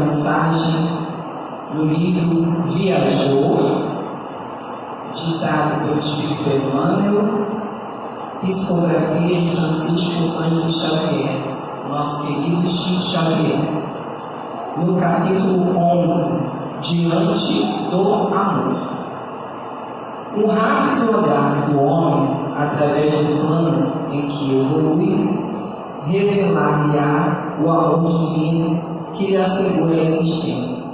mensagem no livro Viajor, ditado pelo Espírito Emmanuel, psicografia de Francisco Cândido Xavier, nosso querido Chico Xavier, no capítulo 11, Diante do Amor. Um rápido olhar do homem, através do plano em que evolui, revelar-lhe-á o amor divino que lhe assegura a existência.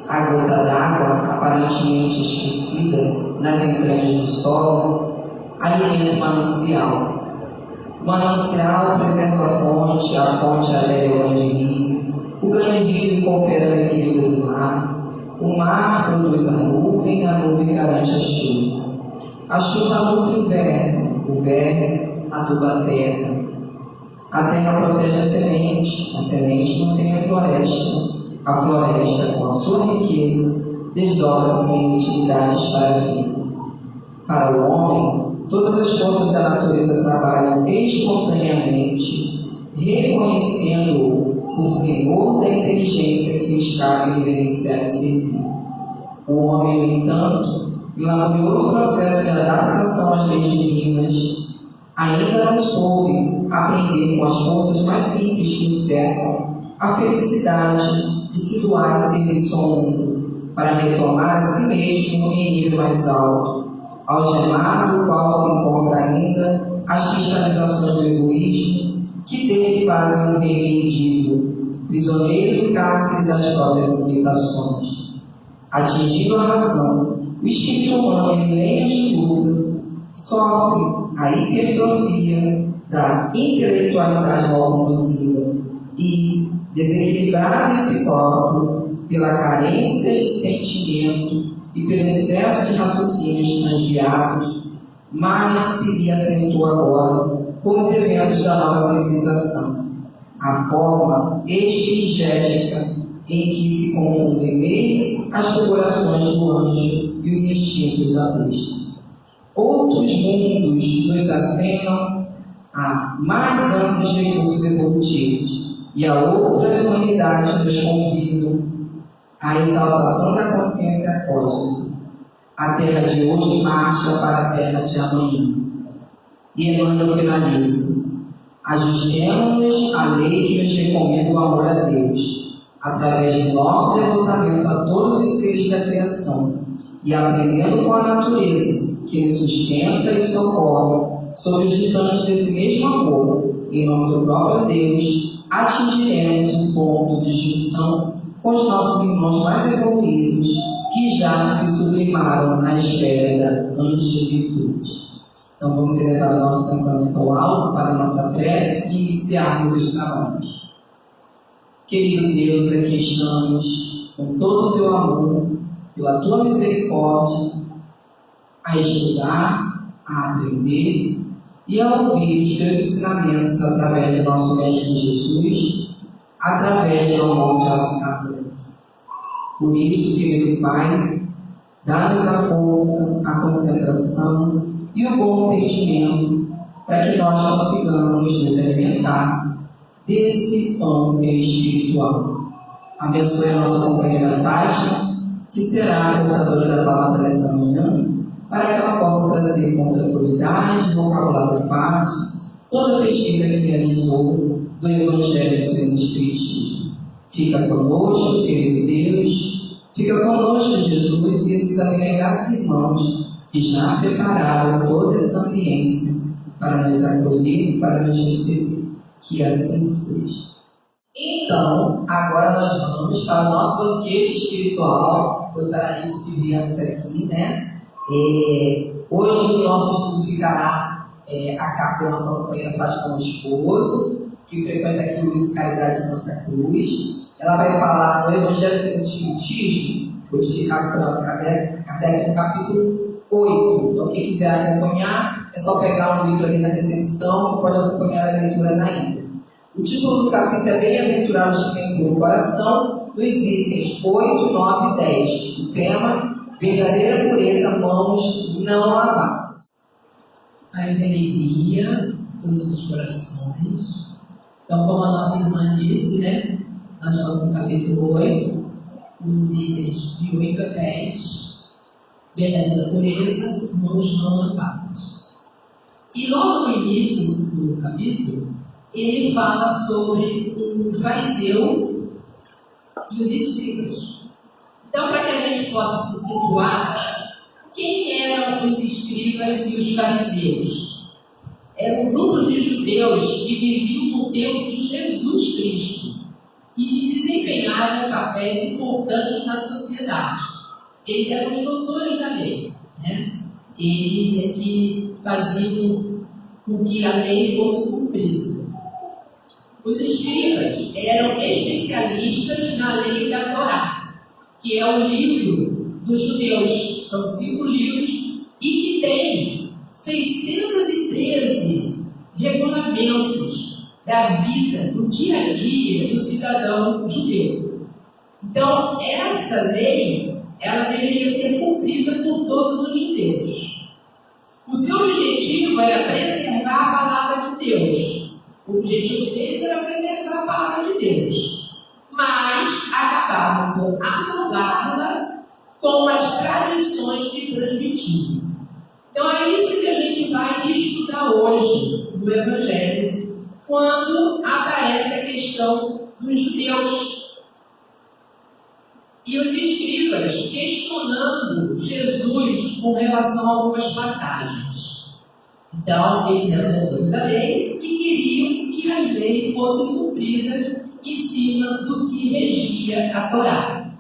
A gota d'água, aparentemente esquecida nas entranhas do solo, alimenta o manancial. O manancial preserva a fonte alega o grande rio, o grande rio coopera no equilíbrio do mar, o mar produz a nuvem garante a chuva nutre o verme aduba a terra protege a semente mantém a floresta com a sua riqueza desdobra-se em utilidades para a vida. Para o homem, todas as forças da natureza trabalham espontaneamente, reconhecendo-o por senhor da inteligência que lhes cabe reverenciar e servir. O homem, no entanto, em laborioso processo de adaptação às leis divinas, ainda não soube aprender com as forças mais simples que o cercam a felicidade de se doar em serviço ao mundo, para retomar a si mesmo em nível mais alto, algemado do qual se encontra ainda as cristalizações do egoísmo, que dele fazem um rei mendigo, prisioneiro do cárcere das próprias limitações. Atingindo a razão, o espírito humano em milênios de luta sofre a hipertrofia da intelectualidade mal conduzida e, desequilibrado em si próprio pela carência de sentimento e pelo excesso de raciocínios transviados, mais se lhe acentua agora com os eventos da nova civilização, a forma exegética em que se confundem nele as figurações do anjo e os instintos da besta. Outros mundos nos acenam a mais amplos recursos evolutivos e a outras humanidades nos convidam à exaltação da consciência cósmica. A terra de hoje marcha para a terra de amanhã. E Emmanuel finaliza: ajustemos-nos à lei que nos recomenda o amor a Deus, através do nosso devotamento a todos os seres da criação, e aprendendo com a natureza, que nos sustenta e socorre, sob os ditames desse mesmo amor, em nome do próprio Deus, atingiremos um ponto de junção com os nossos irmãos mais evoluídos, que já se sublimaram na esfera da angelitude. Então vamos elevar o nosso pensamento ao alto para a nossa prece e iniciarmos os trabalhos. Querido Deus, aqui estamos com todo o teu amor, pela tua misericórdia, a estudar, a aprender e a ouvir os teus ensinamentos através do nosso Mestre Jesus, através do amor de amor. Por isso, querido Pai, dá-nos a força, a concentração e o bom entendimento para que nós consigamos nos alimentar desse pão espiritual. Abençoe a nossa companheira Fátima, que será a portadora da palavra nessa manhã, para que ela possa trazer com tranquilidade, vocabulário fácil, toda a pesquisa que realizou do Evangelho segundo o Espiritismo. Fica conosco, querido Deus, fica conosco, Jesus, e esses abnegados irmãos que já prepararam toda essa ambiência para nos acolher e para nos receber. Que assim seja. Então, agora nós vamos para o nosso banquete espiritual. Foi para isso que viemos aqui, né? Hoje o nosso estudo ficará a cargo da nossa companheira Fátima Esposo, que frequenta aqui o Luiz e Caridade de Santa Cruz. Ela vai falar do Evangelho segundo o Espiritismo, codificado pela Kardec no capítulo 8. Então, quem quiser acompanhar, é só pegar um livro ali na recepção, que pode acompanhar a leitura na íntegra. O título do capítulo é Bem-aventurados que têm puro coração, dos itens 8, 9 e 10. O tema: verdadeira pureza, mãos não lavar. Paz e alegria, todos os corações. Então, como a nossa irmã disse, né? Nós estamos no capítulo 8, nos itens de 8 a 10, verdadeira pureza, mãos não lavadas. E logo no início do capítulo, ele fala sobre o fariseu e os escribas. Então, para que a gente possa se situar, quem eram os escribas e os fariseus? Era um grupo de judeus que viviam no tempo de Jesus Cristo e que desempenharam papéis importantes na sociedade. Eles eram os doutores da lei, né? Eles é que faziam com que a lei fosse cumprida. Os escribas eram especialistas na lei da Torá, que é o livro dos judeus. São 5 livros e que tem 613 regulamentos da vida, do dia a dia do cidadão judeu. Então, essa lei, ela deveria ser cumprida por todos os judeus. O seu objetivo era preservar a palavra de Deus. O objetivo deles era preservar a palavra de Deus. Mas acabavam por anulá-la com as tradições que transmitiam. Então é isso que a gente vai estudar hoje no Evangelho, quando aparece a questão dos judeus e os escribas questionando Jesus com relação a algumas passagens. Então, eles eram doutores da lei e queriam que a lei fosse cumprida em cima do que regia a Torá.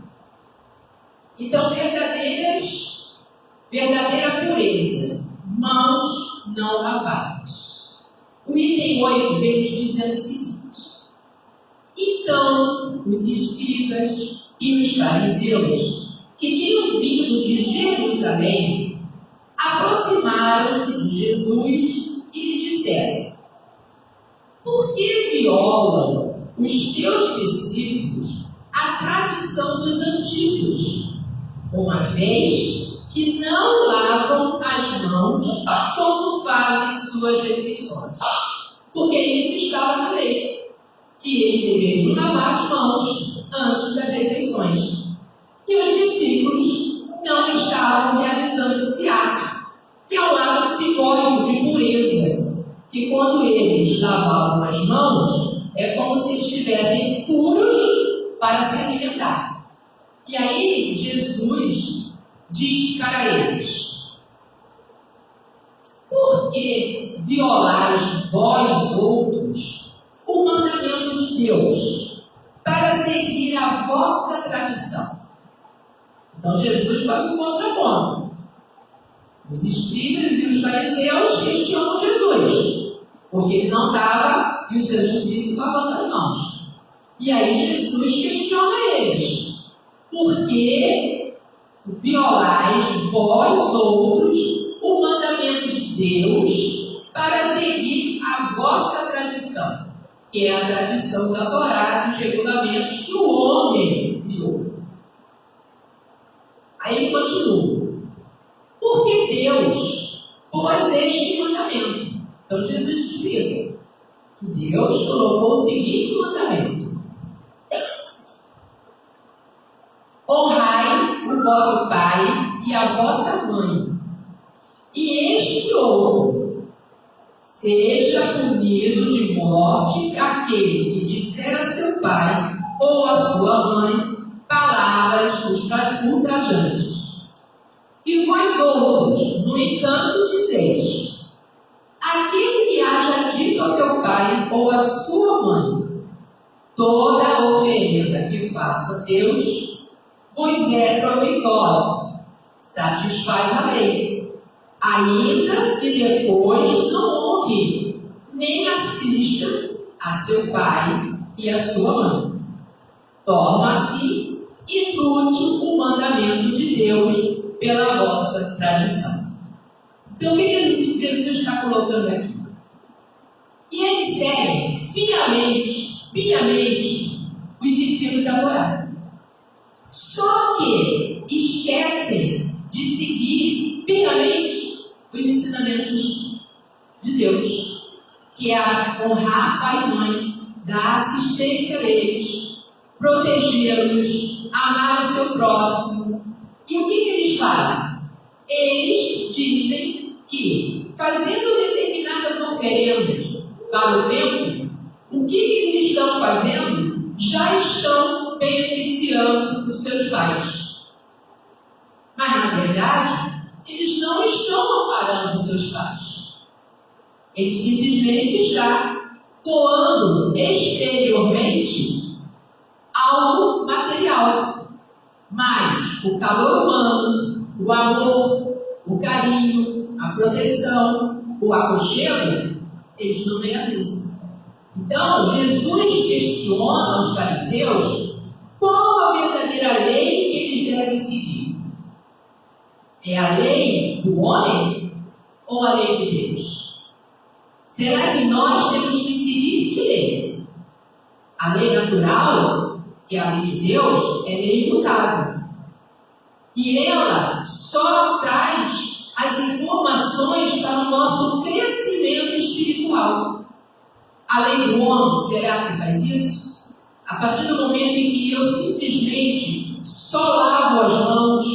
Então, verdadeira pureza, mãos não lavadas. O item 8 vem dizendo o seguinte: então, os escribas e os fariseus, que tinham vindo de Jerusalém, aproximaram-se de Jesus e lhe disseram: por que violam os teus discípulos a tradição dos antigos, uma vez que não lavam as mãos quando fazem suas refeições? Porque isso estava na lei, que eles deveriam lavar as mãos antes das refeições. E os discípulos não estavam realizando esse ato, que é um ato simbólico de pureza, que quando eles lavavam as mãos, é como se estivessem puros para se alimentar. E aí Jesus diz para eles: por que violais vós outros o mandamento de Deus para seguir a vossa tradição? Então Jesus faz um contraponto. Os escribas e os fariseus questionam Jesus, porque ele não estava e os seus discípulos lavando as mãos. E aí Jesus questiona eles: por que violais vós outros o mandamento de Deus para seguir a vossa tradição, que é a tradição da Torá, dos regulamentos que o homem criou? Aí ele continua: porque Deus pôs este mandamento. Então Jesus explica que Deus colocou o seguinte mandamento: honrai o vosso pai e a vossa mãe, e este outro: seja punido de morte aquele que disser a seu pai ou a sua mãe palavras ultrajantes. E vós outros, no entanto, dizeis: aquele que haja dito ao teu pai ou à sua mãe, toda a oferenda que faço a Deus vos é proveitosa, satisfaz a lei, ainda que depois não honre, nem assista a seu pai e a sua mãe. Torna assim inútil o mandamento de Deus pela vossa tradição. Então, o que Jesus está colocando aqui? E eles seguem piamente, os ensinos da Torá. Só que esquecem de seguir piamente os ensinamentos de Deus, que é honrar pai e mãe, dar assistência a eles, protegê-los, amar o seu próximo. E o que eles fazem? Eles dizem que, fazendo determinadas oferendas para o templo, o que eles estão fazendo? Já estão beneficiando os seus pais. Mas, na verdade, eles não estão amparando os seus pais. Eles simplesmente estão doando exteriormente algo material. Mas o calor humano, o amor, o carinho, a proteção, o aconchego, eles não realizam. Então, Jesus questiona aos fariseus qual a verdadeira lei que eles devem seguir. É a lei do homem ou a lei de Deus? Será que nós temos que seguir que lei? A lei natural, que é a lei de Deus, é lei imutável. E ela só traz as informações para o nosso crescimento espiritual. A lei do homem, será que faz isso? A partir do momento em que eu simplesmente só lavo as mãos,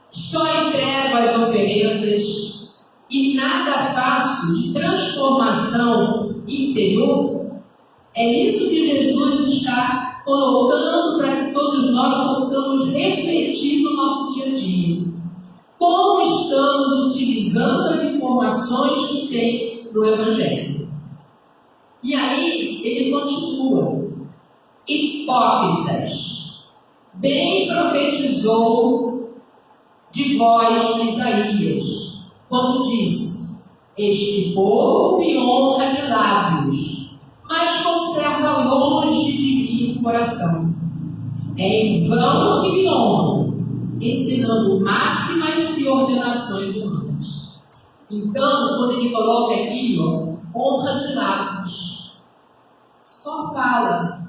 só entrego as oferendas e nada faço de transformação interior, é isso que Jesus está colocando para que todos nós possamos refletir no nosso dia a dia. Como estamos utilizando as informações que tem no Evangelho? E aí ele continua: hipócritas, bem profetizou de vós Isaías, quando disse: este povo me honra de lábios, mas conserva longe de mim o coração. É em vão que me honram, ensinando máximas e ordenações humanas. Então, quando ele coloca aqui, honra de lábios, só fala.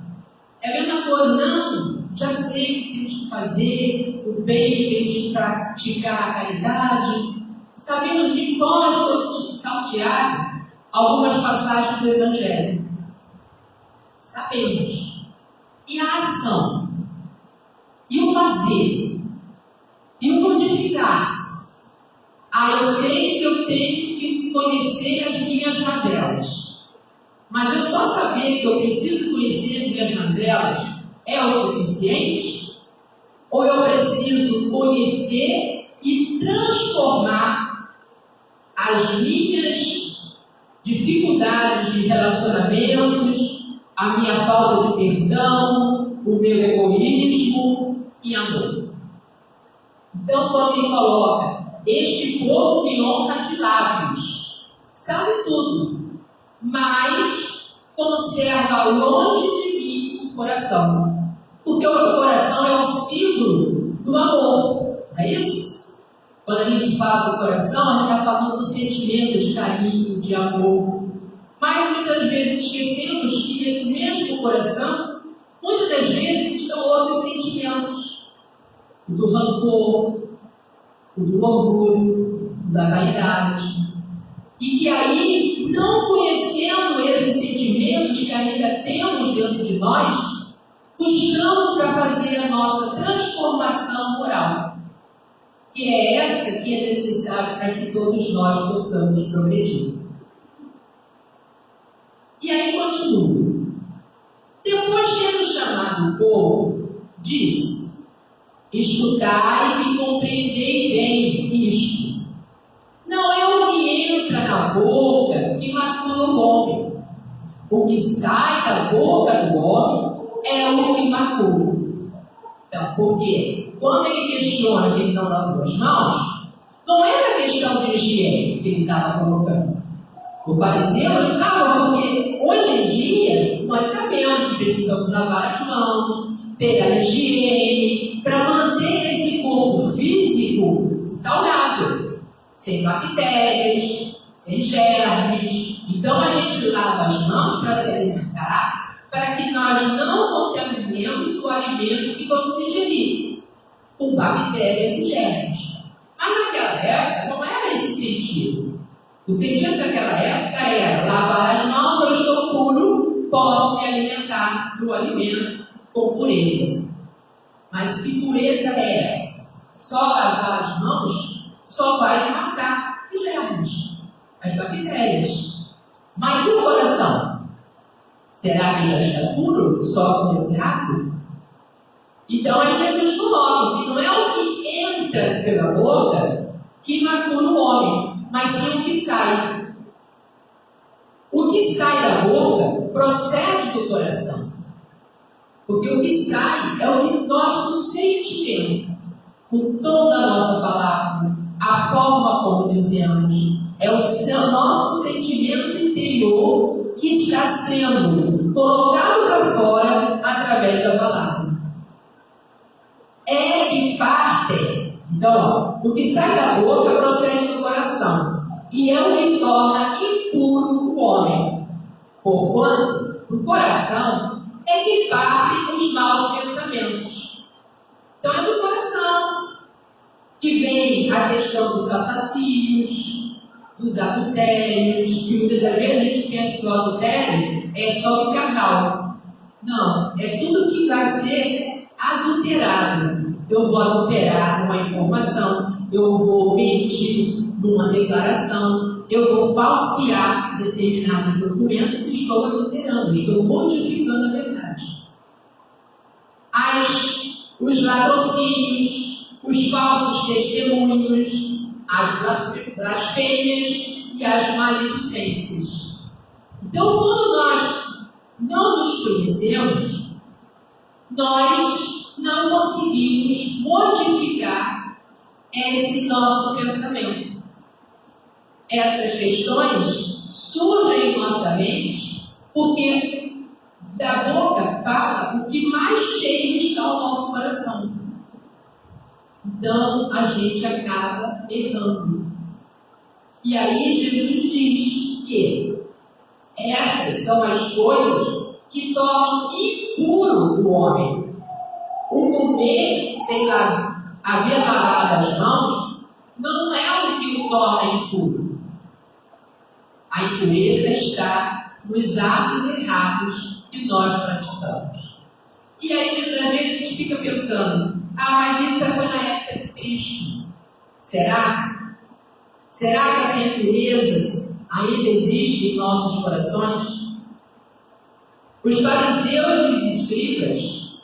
É a mesma coisa, não, já sei que temos que fazer o bem, temos que praticar a caridade. Sabemos de qual é salteado algumas passagens do Evangelho. Sabemos. E a ação? E o fazer? E o modificar-se? Eu sei que eu tenho que conhecer as minhas mazelas. Mas eu só saber que eu preciso conhecer as minhas mazelas é o suficiente? Ou eu preciso conhecer e transformar as minhas dificuldades de relacionamentos, a minha falta de perdão, o meu egoísmo em amor? Então, quando ele coloca: este povo me honra de lábios, sabe tudo, mas conserva longe de mim o coração. Porque o coração é o símbolo do amor, não é isso? Quando a gente fala do coração, a gente está falando do sentimento de carinho, de amor. Mas muitas vezes esquecemos que esse mesmo coração, muitas das vezes, estão outros sentimentos: o do rancor, o do orgulho, o da vaidade. E que aí, não conhecendo esses sentimentos que ainda temos dentro de nós, buscamos a fazer a nossa transformação moral, que é essa que é necessária para que todos nós possamos progredir. E aí continua: depois de ter chamado o povo, disse: escutai e compreendei bem isto. Não é o que entra na boca que macula o homem. O que sai da boca do homem é o que macula. Então, por quê? Quando ele questiona que ele não lavou as mãos, não era questão de higiene que ele estava colocando. O fariseu estava, porque hoje em dia nós sabemos que precisamos lavar as mãos, ter a higiene, para manter esse corpo físico saudável, sem bactérias, sem germes. Então a gente lava as mãos para se alimentar, para que nós não contaminemos o alimento que vamos ingerir com bactérias e germes. Mas naquela época não era esse sentido. O sentido daquela época era lavar as mãos, eu estou puro, posso me alimentar do alimento com pureza. Mas que pureza é essa? Só lavar as mãos só vai matar os germes, as bactérias. Mas e o coração? Será que já está puro só com esse ato? Então aí Jesus coloca que não é o que entra pela boca que macula o homem, mas sim o que sai. O que sai da boca procede do coração. Porque o que sai é o nosso sentimento. Com toda a nossa palavra, a forma como dizemos, é o nosso sentimento interior que está sendo colocado para fora através da palavra. É que parte, então, o que sai da boca procede do coração, e é o que torna impuro o homem. Porquanto, do coração é que partem os maus pensamentos. Então é do coração que vem a questão dos assassínios, dos adultérios, e muitas das vezes a gente pensa que o adultério é só do casal. Não, é tudo que vai ser adulterado. Eu vou adulterar uma informação, eu vou mentir numa declaração, eu vou falsear determinado documento que estou adulterando, estou modificando a verdade. Os latrocínios, os falsos testemunhos, as blasfêmias e as maledicências. Então, quando nós não nos conhecemos, nós não conseguimos modificar esse nosso pensamento. Essas questões surgem em nossa mente porque da boca fala o que mais cheio está o nosso coração. Então a gente acaba errando. E aí Jesus diz que essas são as coisas que tornam impuro o homem. O comer sem haver lavado as mãos não é o que o torna impuro. A impureza está nos atos errados que nós praticamos. E aí, muitas vezes, a gente fica pensando: mas isso foi na época de Cristo. Será? Será que essa impureza ainda existe em nossos corações? Os fariseus e os escribas,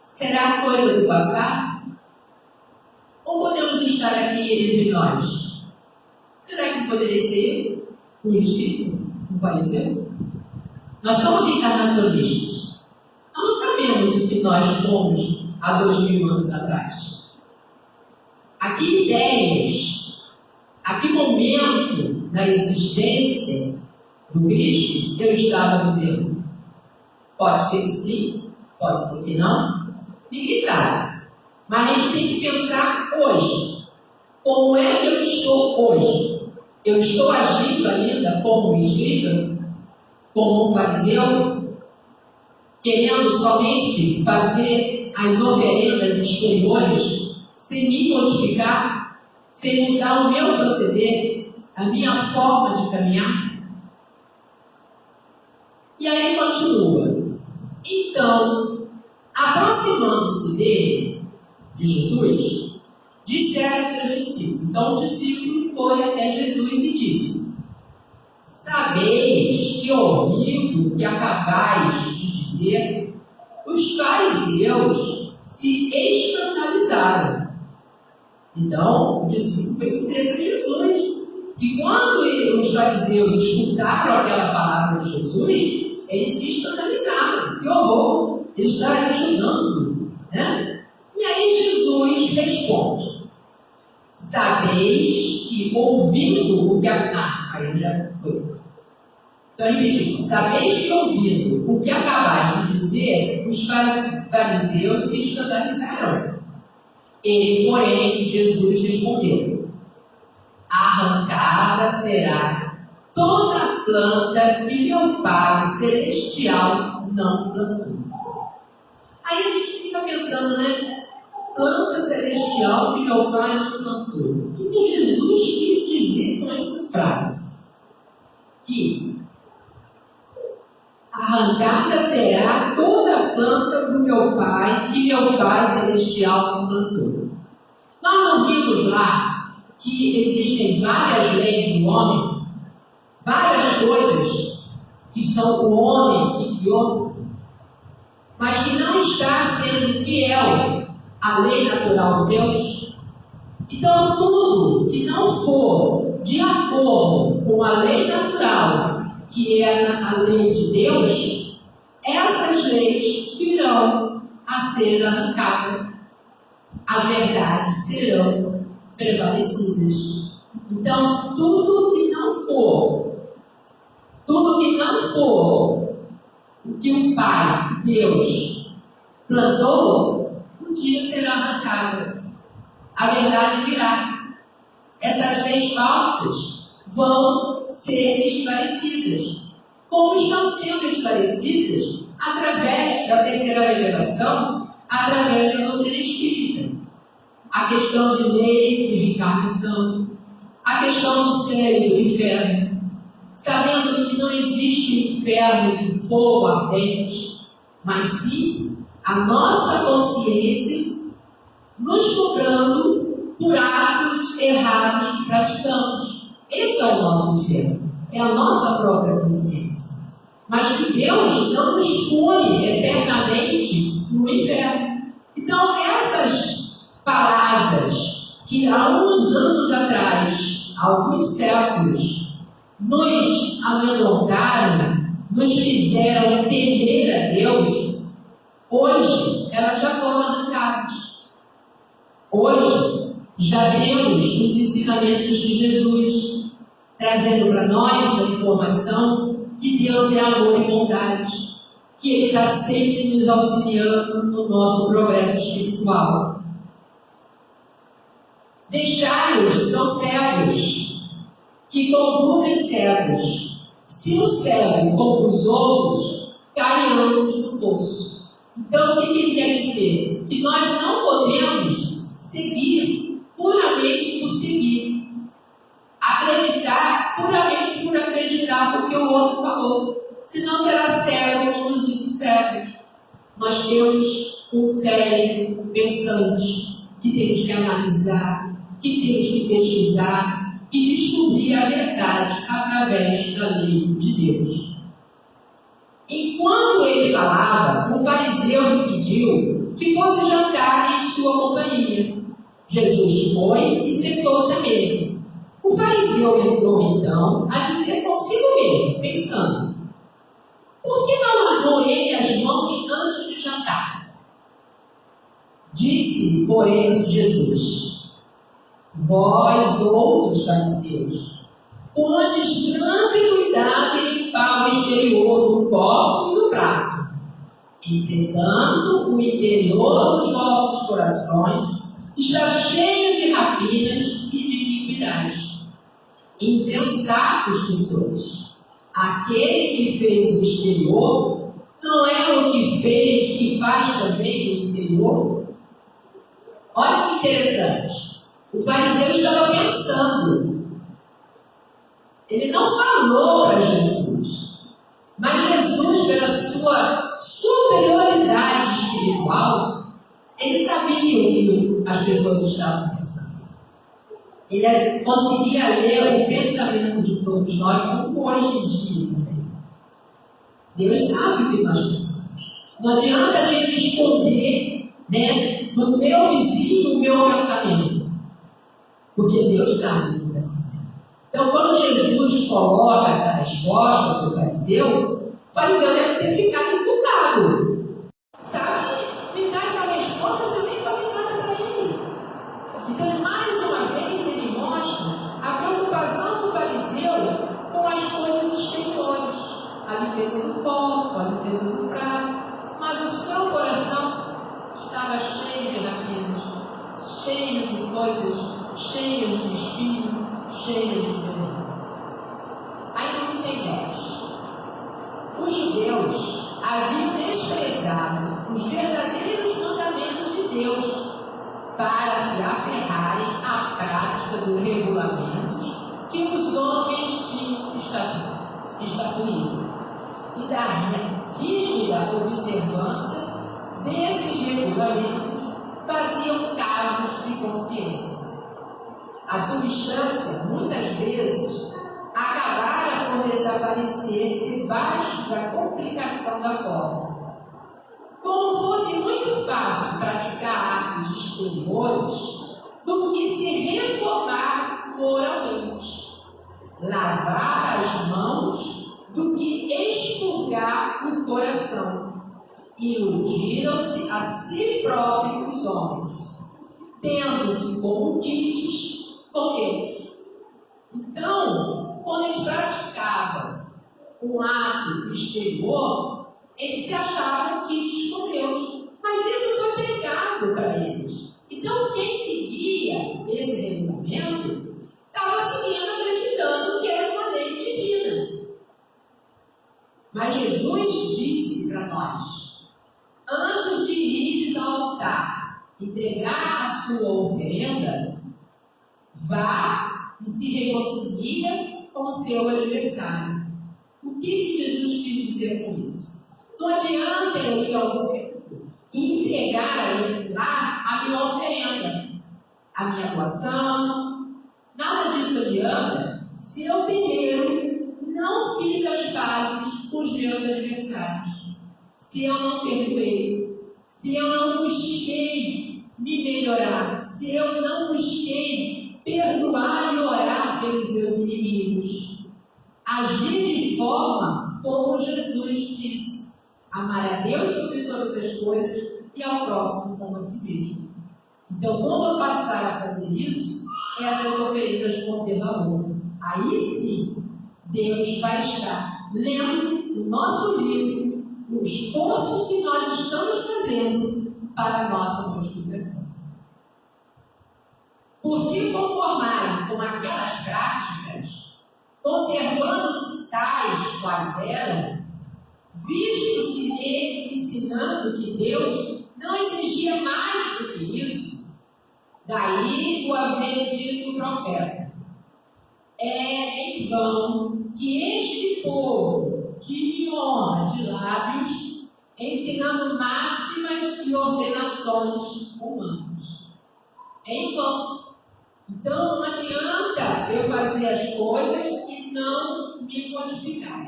será coisa do passado? Ou podemos estar aqui entre nós? Será que poderia ser um escriba, um fariseu? Nós somos encarnacionistas. Não sabemos o que nós fomos há 2000 anos atrás. A que ideias, a que momento da existência do Cristo eu estava vivendo? Pode ser que sim, pode ser que não. Ninguém sabe. Mas a gente tem que pensar hoje. Como é que eu estou hoje? Eu estou agindo ainda como um escriba? Como um fariseu, querendo somente fazer as oferendas exteriores, sem me modificar, sem mudar o meu proceder, a minha forma de caminhar? E aí continua. Então, aproximando-se dele, de Jesus, disseram seus discípulos. Então o discípulo foi até Jesus e disse: sabeis que ouvindo o que acabais de dizer, os fariseus se escandalizaram. Então, o discípulo foi dizer para Jesus que quando os fariseus escutaram aquela palavra de Jesus, eles se escandalizaram. Que horror! Eles estavam ajudando, né? E aí Jesus responde: sabeis que ouvindo o que aí já foi. Então, repetindo: sabeis que ouvindo o que acabais de dizer, os fariseus se escandalizaram. Ele, porém, Jesus respondeu: arrancada será toda a planta que meu Pai Celestial não plantou. Aí a gente fica pensando, né? Planta celestial que meu Pai não plantou. O que Jesus quis dizer com essa frase? Que a arrancada será toda a planta do meu Pai, que meu Pai Celestial me plantou. Nós não vimos lá que existem várias leis do homem, várias coisas que são o homem que criou, mas que não está sendo fiel à lei natural de Deus. Então, tudo que não for de acordo com a lei natural, que é a lei de Deus, essas leis virão a ser arrancadas. As verdades serão prevalecidas. Então, tudo que não for o que o Pai, Deus, plantou, um dia será arrancado. A verdade virá. Essas leis falsas vão ser esclarecidas. Como estão sendo esclarecidas? Através da terceira revelação, através da doutrina espírita. A questão de lei de reencarnação, a questão do céu e do inferno, sabendo que não existe inferno de fogo ardente, mas sim a nossa consciência nos cobrando por atos errados que praticamos. Esse é o nosso inferno, é a nossa própria consciência. Mas que Deus não nos pune eternamente no inferno. Então, essas palavras que há uns anos atrás, há alguns séculos, nos amedrontaram, nos fizeram temer a Deus, hoje elas já foram arrancadas. Hoje já temos os ensinamentos de Jesus, trazendo para nós a informação que Deus é amor e bondade, que Ele está sempre nos auxiliando no nosso progresso espiritual. Deixai-os são cegos, que conduzem cegos. Se um cego conduz outros, caem ambos no fosso. Então, o que ele quer dizer? Que nós não podemos seguir puramente por seguir. Acreditar puramente por acreditar porque o outro falou. Senão será cego conduzindo cego. Nós temos um cérebro pensante que temos que analisar, que temos que pesquisar e descobrir a verdade através da lei de Deus. Enquanto ele falava, o fariseu lhe pediu que fosse jantar em sua companhia. Jesus foi e sentou-se à mesa. O fariseu entrou então a dizer consigo mesmo, pensando: por que não lavou ele as mãos antes de jantar? Disse, porém, Jesus: vós outros fariseus, pondes grande cuidado em limpar o exterior do copo e do prato. Entretanto, o interior dos vossos corações está cheio de rapinas e de iniquidade. Insensatos que sois! Aquele que fez o exterior não é o que fez e faz também o interior? Olha que interessante. O fariseu estava pensando. Ele não falou para Jesus, mas Jesus, pela sua superioridade espiritual, ele sabia o que as pessoas estavam pensando. Ele conseguia ler o pensamento de todos nós, como hoje em dia também. Deus sabe o que nós pensamos. Não adianta a gente esconder, no meu vizinho o meu pensamento, porque Deus sabe o pensamento. Então, quando Jesus coloca essa resposta para o fariseu deve ter ficado encucado. Sabe? Me dá essa resposta, você nem falou nada para ele. Então, mais uma vez, ele mostra a preocupação do fariseu com as coisas exteriores, a limpeza do copo, a limpeza do prato, mas o seu coração estava cheio de rapinas, cheio de coisas, cheio de espinho, cheio de veneno. Aí no item 10, os judeus haviam desprezado os verdadeiros mandamentos de Deus para se aferrarem à prática dos regulamentos que os homens tinham estatuído. e da rígida observância desses regulamentos faziam casos de consciência. A substância, muitas vezes, acabara por desaparecer debaixo da complicação da forma. Como fosse muito fácil praticar atos exteriores do que se reformar moralmente, lavar as mãos do que expurgar o coração, iludiram-se a si próprios os homens, tendo-se conquistos com Deus. Então, quando eles praticavam um ato exterior, eles se achavam quites com Deus. Mas isso foi pecado para eles. Então, quem seguia esse regulamento estava seguindo, acreditando que era uma lei divina. Mas Jesus disse para nós: antes de ires ao altar entregar a sua oferenda, vá e se reconcilia com o seu adversário. O que Jesus quis dizer com isso? Não adianta eu ir ao templo e entregar a ele lá a minha oferenda, a minha doação. Nada disso adianta se eu primeiro não fiz as pazes com os meus adversários, se eu não perdoei, se eu não busquei me melhorar, se eu não busquei perdoar e orar pelos meus inimigos. Agir de forma como Jesus disse: amar a Deus sobre todas as coisas e ao próximo como a si mesmo. Então, quando eu passar a fazer isso, essas oferendas vão ter valor. Aí sim, Deus vai estar lendo o nosso livro, o esforço que nós estamos fazendo para a nossa justificação. Por se conformarem com aquelas práticas, conservando-se tais quais eram, visto-se nele ensinando que Deus não exigia mais do que isso, daí o haver dito o profeta: é em vão que este povo que me honra de lábios, ensinando máximas e ordenações humanas. É em vão. Então não adianta eu fazer as coisas e não me modificar.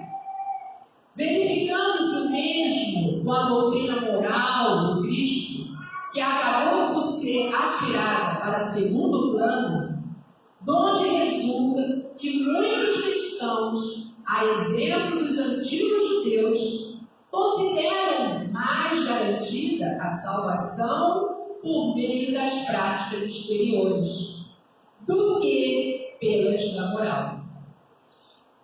Verificando-se o mesmo com a doutrina moral do Cristo, que acabou por ser atirada para segundo plano, donde resulta que muitos cristãos, a exemplo dos antigos judeus, consideram mais garantida a salvação por meio das práticas exteriores do que pelas da moral.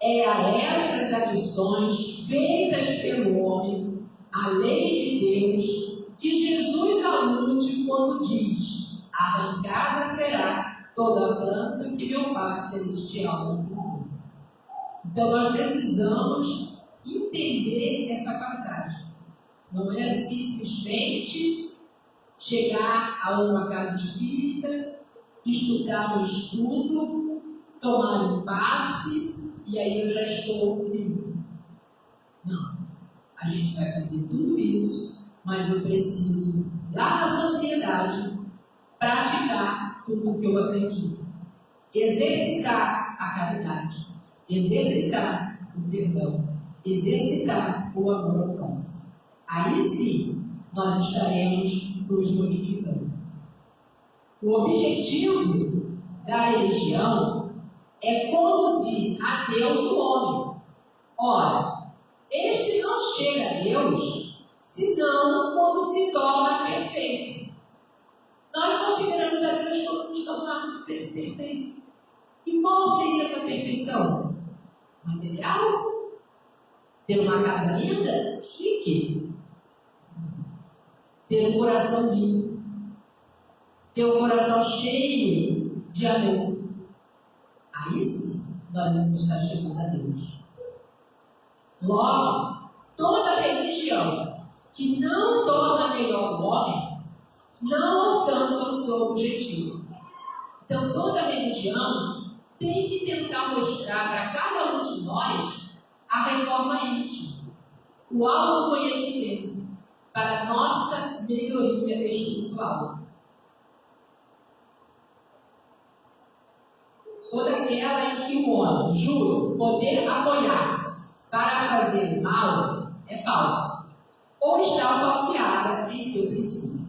É a essas adições feitas pelo homem à lei de Deus que Jesus alude quando diz: arrancada será toda a planta que meu Pai celestial não plantou. Então nós precisamos entender essa passagem. Não é simplesmente chegar a uma casa espírita, estudar no estudo, tomar um passe e aí eu já estou livre. Não. A gente vai fazer tudo isso, mas eu preciso, lá na sociedade, praticar tudo o que eu aprendi. Exercitar a caridade, exercitar o perdão, exercitar o amor ao próximo. Aí sim, nós estaremos nos modificando. O objetivo da religião é conduzir a Deus o homem. Ora, este não chega a Deus senão quando se torna perfeito. Nós só chegaremos a Deus quando nos tornarmos perfeitos. E qual seria essa perfeição? Material? Ter uma casa linda? Chique. Ter um coração limpo. Ter um coração cheio de amor. Aí sim, nós vamos estar chegando a Deus. Logo, toda religião que não torna melhor o homem não alcança o seu objetivo. Então, toda religião tem que tentar mostrar para cada um de nós a reforma íntima. o autoconhecimento para nossa melhoria espiritual. Toda aquela em que o homem jura poder apoiar-se para fazer o mal é falsa, ou está falseada em seu princípio.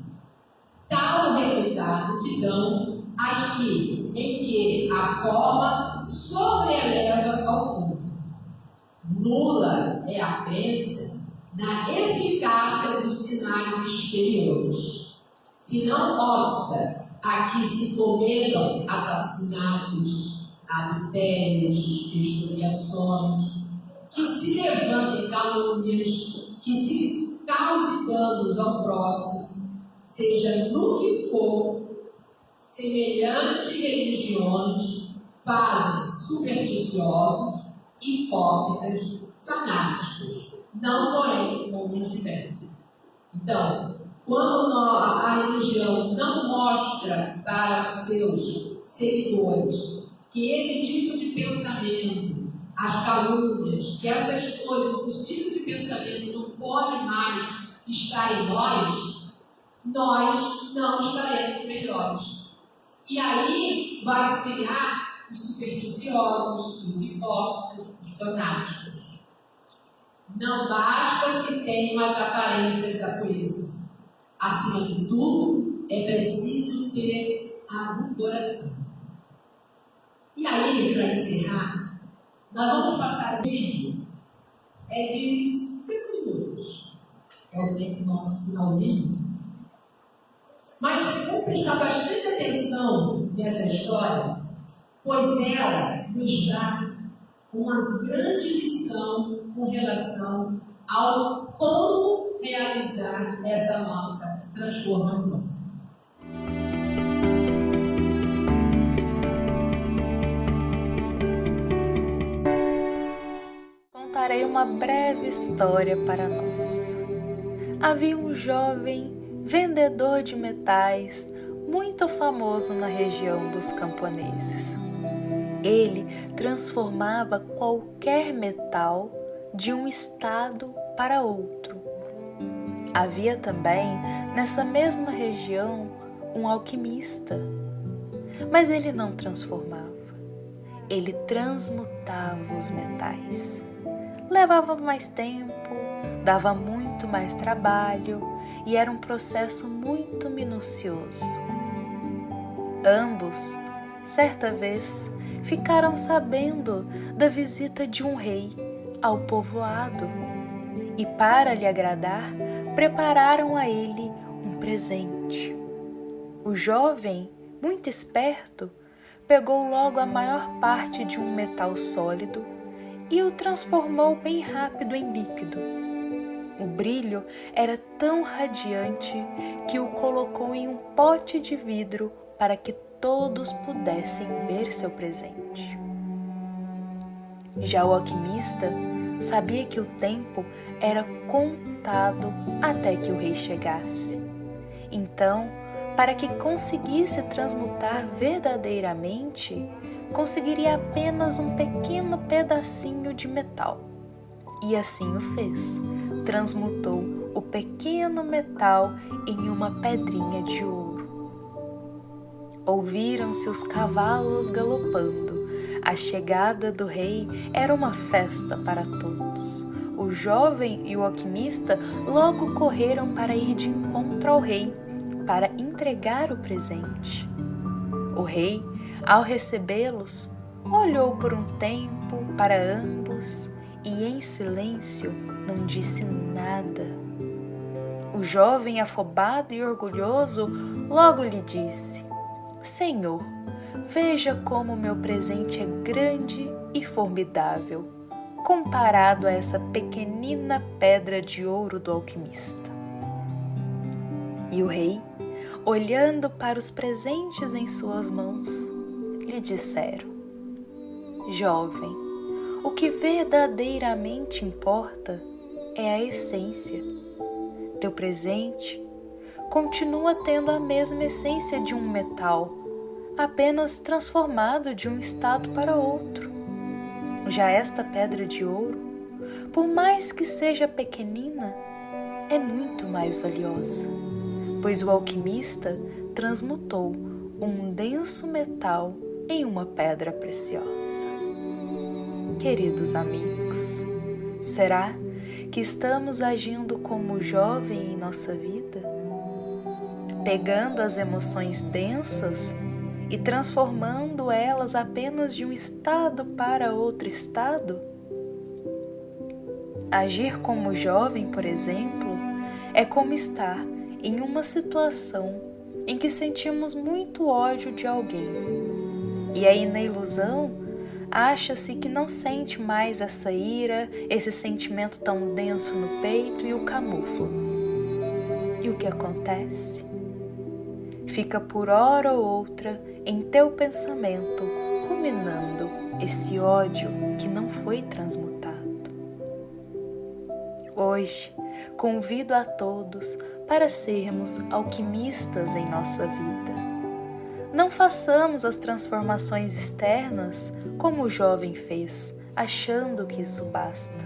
Tal o resultado que dão as em que a forma sobreeleva ao fundo. Nula é a crença na eficácia dos sinais exteriores. Se não obsta a que se cometam assassinatos, adultérios, expoliações, que se levantem calúnias, que se cause danos ao próximo, seja no que for, semelhantes religiões fazem supersticiosos, hipócritas, fanáticos, não porém homens de fé. Então, quando a religião não mostra para os seus seguidores que esse tipo de pensamento, as calúnias, que essas coisas, esse tipo de pensamento não pode mais estar em nós não estaremos melhores. E aí vai se criar os supersticiosos, os hipócritas, os fanáticos. Não basta se tem as aparências da pureza. Acima de tudo, é preciso ter a coração. E aí, para encerrar, nós vamos passar um vídeo de 5 minutos. É o tempo nosso finalzinho. Mas vamos prestar bastante atenção nessa história, pois ela nos dá uma grande lição com relação ao como realizar essa nossa transformação. Contarei uma breve história para nós. Havia um jovem vendedor de metais muito famoso na região dos camponeses. Ele transformava qualquer metal de um estado para outro. Havia também, nessa mesma região, um alquimista. Mas ele não transformava, ele transmutava os metais. Levava mais tempo, dava muito mais trabalho e era um processo muito minucioso. Ambos, certa vez, ficaram sabendo da visita de um rei ao povoado e, para lhe agradar, prepararam a ele um presente. O jovem, muito esperto, pegou logo a maior parte de um metal sólido e o transformou bem rápido em líquido. O brilho era tão radiante que o colocou em um pote de vidro para que todos pudessem ver seu presente. Já o alquimista sabia que o tempo era contado até que o rei chegasse. Então, para que conseguisse transmutar verdadeiramente, conseguiria apenas um pequeno pedacinho de metal. E assim o fez. Transmutou o pequeno metal em uma pedrinha de ouro. Ouviram-se os cavalos galopando. A chegada do rei era uma festa para todos. O jovem e o alquimista logo correram para ir de encontro ao rei, para entregar o presente. O rei, ao recebê-los, olhou por um tempo para ambos e, em silêncio, não disse nada. O jovem, afobado e orgulhoso, logo lhe disse: Senhor, veja como meu presente é grande e formidável, comparado a essa pequenina pedra de ouro do alquimista. E o rei, olhando para os presentes em suas mãos, lhe disseram: Jovem, o que verdadeiramente importa é a essência. Teu presente continua tendo a mesma essência de um metal, apenas transformado de um estado para outro. Já esta pedra de ouro por mais que seja pequenina, é muito mais valiosa, pois o alquimista transmutou um denso metal em uma pedra preciosa. Queridos amigos, será que estamos agindo como o jovem em nossa vida? Pegando as emoções densas e transformando elas apenas de um estado para outro estado? Agir como jovem, por exemplo, é como estar em uma situação em que sentimos muito ódio de alguém. E aí, na ilusão, acha-se que não sente mais essa ira, esse sentimento tão denso no peito e o camufla. E o que acontece? Fica por hora ou outra em teu pensamento, ruminando esse ódio que não foi transmutado. Hoje, convido a todos para sermos alquimistas em nossa vida. Não façamos as transformações externas como o jovem fez, achando que isso basta.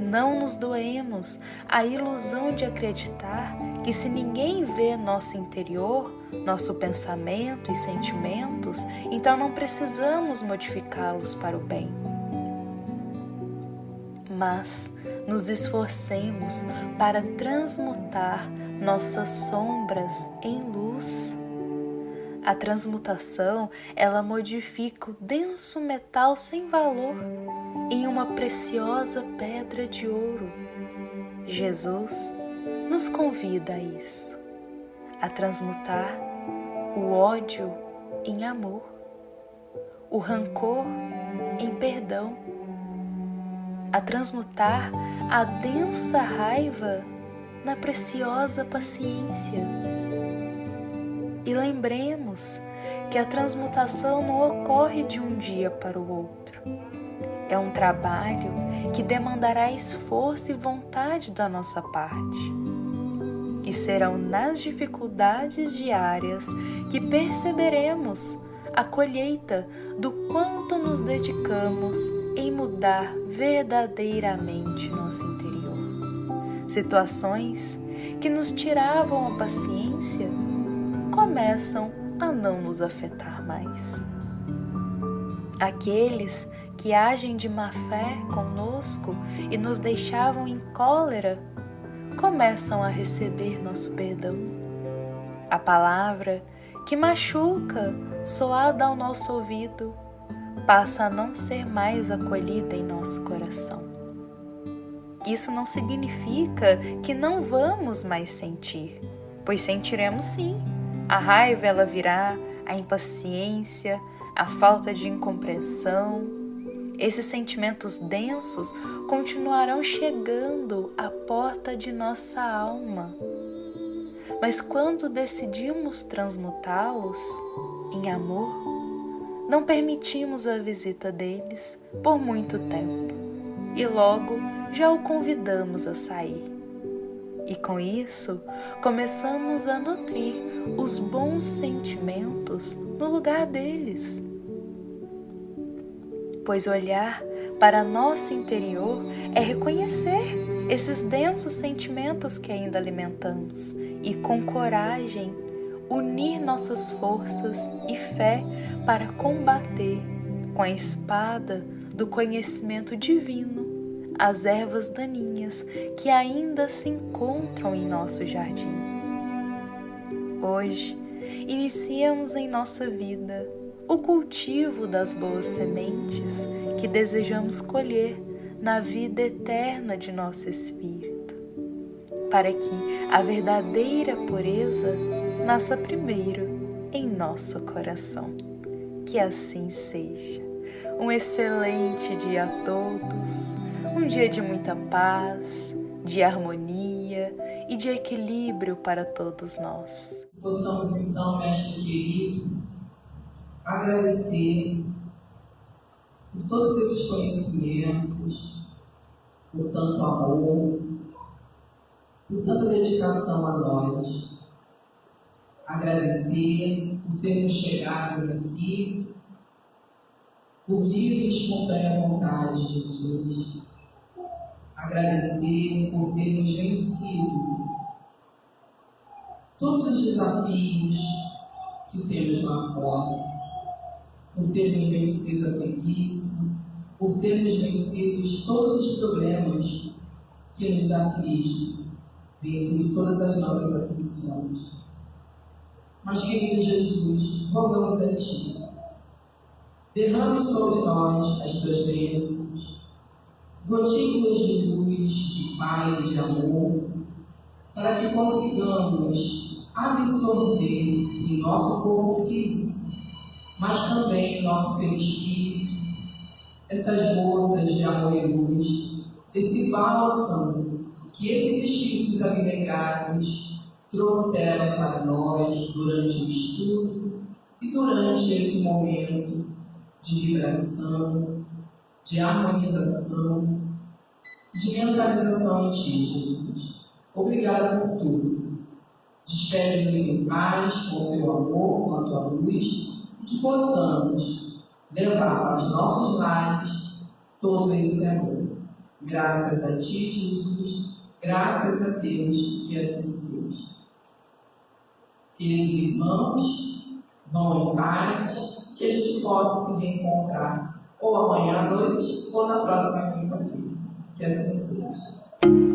Não nos doemos à ilusão de acreditar que se ninguém vê nosso interior, nosso pensamento e sentimentos, então não precisamos modificá-los para o bem. Mas nos esforcemos para transmutar nossas sombras em luz. A transmutação, ela modifica o denso metal sem valor em uma preciosa pedra de ouro. Jesus nos convida a isso, a transmutar o ódio em amor, o rancor em perdão, a transmutar a densa raiva na preciosa paciência. E lembremos que a transmutação não ocorre de um dia para o outro. É um trabalho que demandará esforço e vontade da nossa parte. E serão nas dificuldades diárias que perceberemos a colheita do quanto nos dedicamos em mudar verdadeiramente nosso interior. Situações que nos tiravam a paciência começam a não nos afetar mais. Aqueles que agem de má fé conosco e nos deixavam em cólera começam a receber nosso perdão. A palavra que machuca, soada ao nosso ouvido, passa a não ser mais acolhida em nosso coração. Isso não significa que não vamos mais sentir, pois sentiremos sim. A raiva ela virá, a impaciência, a falta de incompreensão. Esses sentimentos densos continuarão chegando à porta de nossa alma. Mas quando decidimos transmutá-los em amor, não permitimos a visita deles por muito tempo e logo já o convidamos a sair. E com isso, começamos a nutrir os bons sentimentos no lugar deles. Pois olhar para nosso interior é reconhecer esses densos sentimentos que ainda alimentamos e, com coragem, unir nossas forças e fé para combater com a espada do conhecimento divino as ervas daninhas que ainda se encontram em nosso jardim. Hoje, iniciamos em nossa vida o cultivo das boas sementes que desejamos colher na vida eterna de nosso espírito, para que a verdadeira pureza nasça primeiro em nosso coração. Que assim seja. Um excelente dia a todos, um dia de muita paz, de harmonia e de equilíbrio para todos nós. Possamos então, Mestre querido, agradecer por todos esses conhecimentos, por tanto amor, por tanta dedicação a nós. Agradecer por termos chegado aqui por livre e espontânea vontade de Jesus, agradecer por termos vencido todos os desafios que temos lá fora, por termos vencido a preguiça, por termos vencido todos os problemas que nos afligem, vencido todas as nossas aflições. Mas, querido Jesus, rogamos a Ti, derrame sobre nós as Tuas bênçãos, gotículas de luz, de paz e de amor, para que consigamos absorver em nosso corpo físico, mas também em nosso perispírito, essas gotas de amor e luz, esse bálsamo que esses espíritos abnegados trouxeram para nós durante o estudo e durante esse momento de vibração, de harmonização, de mentalização em Ti, Jesus. Obrigada por tudo. Despede-nos em paz com o Teu amor, com a Tua luz, e que possamos levar para os nossos lares todo esse amor. Graças a Ti, Jesus, graças a Deus, que assim seja. Queridos irmãos, vão em paz, que a gente possa se reencontrar ou amanhã à noite ou na próxima quinta-feira. Que assim seja.